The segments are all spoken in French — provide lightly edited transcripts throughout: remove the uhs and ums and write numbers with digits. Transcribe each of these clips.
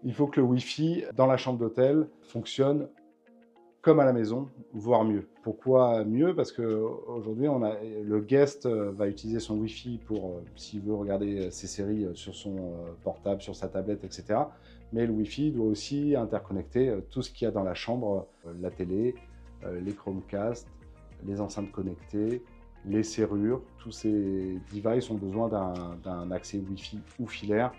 Il faut que le Wi-Fi dans la chambre d'hôtel fonctionne comme à la maison, voire mieux. Pourquoi mieux? Parce qu'aujourd'hui, le guest va utiliser son Wi-Fi pour, s'il veut regarder ses séries sur son portable, sur sa tablette, etc. Mais le Wi-Fi doit aussi interconnecter tout ce qu'il y a dans la chambre, la télé, les Chromecast, les enceintes connectées, les serrures. Tous ces devices ont besoin d'un accès Wi-Fi ou filaire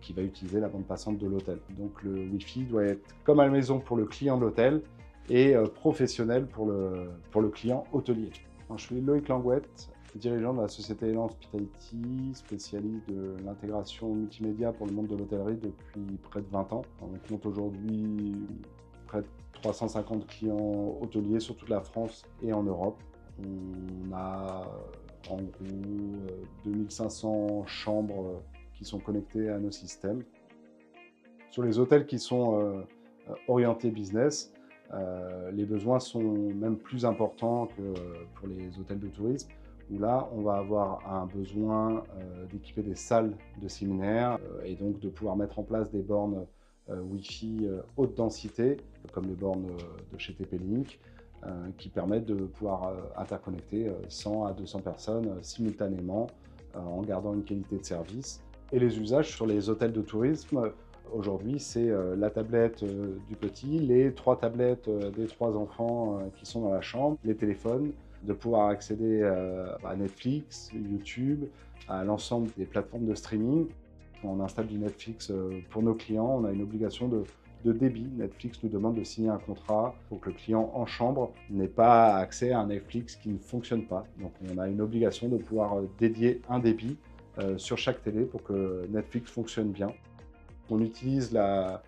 qui va utiliser la bande passante de l'hôtel. Donc le Wi-Fi doit être comme à la maison pour le client de l'hôtel et professionnel pour le client hôtelier. Alors, je suis Loïc Langouette, dirigeant de la société Elan Hospitality, spécialiste de l'intégration multimédia pour le monde de l'hôtellerie depuis près de 20 ans. On compte aujourd'hui près de 350 clients hôteliers sur toute la France et en Europe. On a en gros 2500 chambres qui sont connectés à nos systèmes. Sur les hôtels qui sont orientés business, les besoins sont même plus importants que pour les hôtels de tourisme, où là, on va avoir un besoin d'équiper des salles de séminaire et donc de pouvoir mettre en place des bornes Wi-Fi haute densité, comme les bornes de chez TP-Link, qui permettent de pouvoir interconnecter 100 à 200 personnes simultanément en gardant une qualité de service. Et les usages sur les hôtels de tourisme, aujourd'hui, c'est la tablette du petit, les 3 tablettes des 3 enfants qui sont dans la chambre, les téléphones, de pouvoir accéder à Netflix, YouTube, à l'ensemble des plateformes de streaming. Quand on installe du Netflix pour nos clients, on a une obligation de débit. Netflix nous demande de signer un contrat pour que le client en chambre n'ait pas accès à un Netflix qui ne fonctionne pas. Donc on a une obligation de pouvoir dédier un débit sur chaque télé pour que Netflix fonctionne bien. On utilise la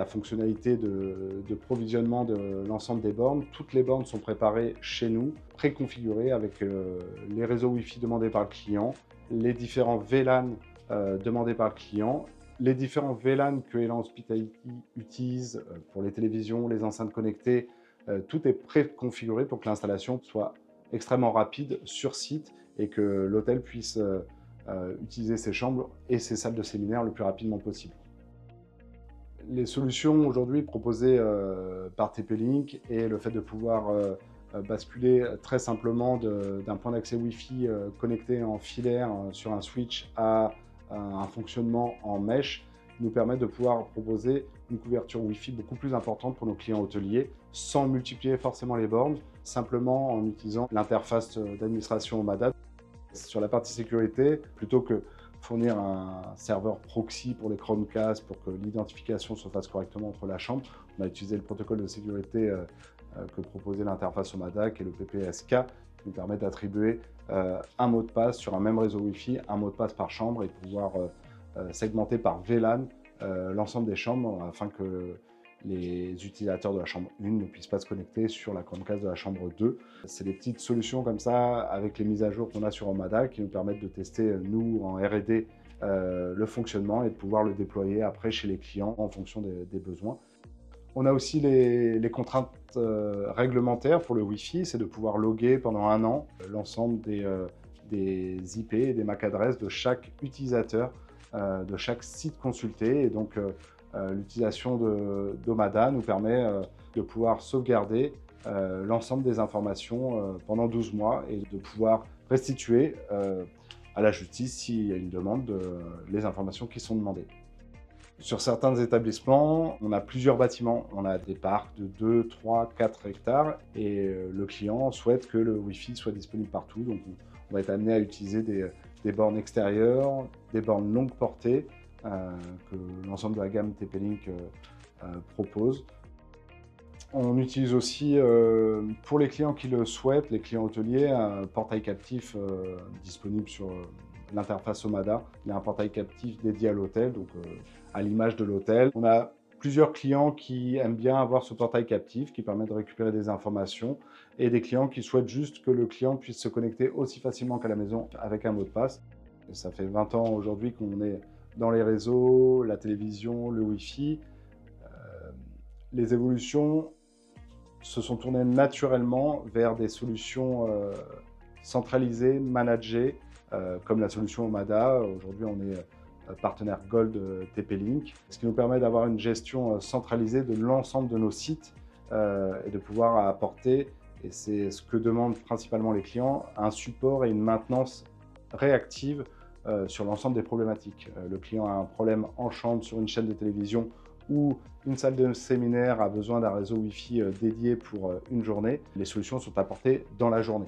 fonctionnalité de provisionnement de l'ensemble des bornes. Toutes les bornes sont préparées chez nous, préconfigurées avec les réseaux Wi-Fi demandés par le client, les différents VLAN demandés par le client, les différents VLAN que Elan Hospitality utilise pour les télévisions, les enceintes connectées. Tout est préconfiguré pour que l'installation soit extrêmement rapide sur site et que l'hôtel puisse utiliser ses chambres et ses salles de séminaire le plus rapidement possible. Les solutions aujourd'hui proposées par TP-Link et le fait de pouvoir basculer très simplement d'un point d'accès Wi-Fi connecté en filaire sur un switch à un fonctionnement en mesh nous permet de pouvoir proposer une couverture Wi-Fi beaucoup plus importante pour nos clients hôteliers sans multiplier forcément les bornes, simplement en utilisant l'interface d'administration OMADA. Sur la partie sécurité, plutôt que fournir un serveur proxy pour les Chromecast pour que l'identification se fasse correctement entre la chambre, on a utilisé le protocole de sécurité que proposait l'interface OMADA, qui est le PPSK, qui nous permet d'attribuer un mot de passe sur un même réseau Wi-Fi, un mot de passe par chambre et pouvoir segmenter par VLAN l'ensemble des chambres afin que les utilisateurs de la chambre 1 ne puissent pas se connecter sur la Chromecast de la chambre 2. C'est des petites solutions comme ça, avec les mises à jour qu'on a sur Omada, qui nous permettent de tester, nous, en R&D, le fonctionnement et de pouvoir le déployer après chez les clients en fonction des besoins. On a aussi les contraintes réglementaires pour le Wi-Fi, c'est de pouvoir loguer pendant 1 an l'ensemble des IP et des MAC adresses de chaque utilisateur, de chaque site consulté. Et donc, l'utilisation d'Omada nous permet de pouvoir sauvegarder l'ensemble des informations pendant 12 mois et de pouvoir restituer à la justice s'il y a une demande les informations qui sont demandées. Sur certains établissements, on a plusieurs bâtiments. On a des parcs de 2, 3, 4 hectares et le client souhaite que le Wi-Fi soit disponible partout. Donc on va être amené à utiliser des bornes extérieures, des bornes longue portée, que l'ensemble de la gamme TP-Link propose. On utilise aussi, pour les clients qui le souhaitent, les clients hôteliers, un portail captif disponible sur l'interface Omada. Il y a un portail captif dédié à l'hôtel, donc à l'image de l'hôtel. On a plusieurs clients qui aiment bien avoir ce portail captif qui permet de récupérer des informations et des clients qui souhaitent juste que le client puisse se connecter aussi facilement qu'à la maison avec un mot de passe. Et ça fait 20 ans aujourd'hui qu'on est dans les réseaux, la télévision, le Wi-Fi. Les évolutions se sont tournées naturellement vers des solutions centralisées, managées, comme la solution Omada. Aujourd'hui, on est partenaire Gold TP-Link, ce qui nous permet d'avoir une gestion centralisée de l'ensemble de nos sites et de pouvoir apporter, et c'est ce que demandent principalement les clients, un support et une maintenance réactive sur l'ensemble des problématiques. Le client a un problème en chambre sur une chaîne de télévision ou une salle de séminaire a besoin d'un réseau Wi-Fi dédié pour une journée, les solutions sont apportées dans la journée.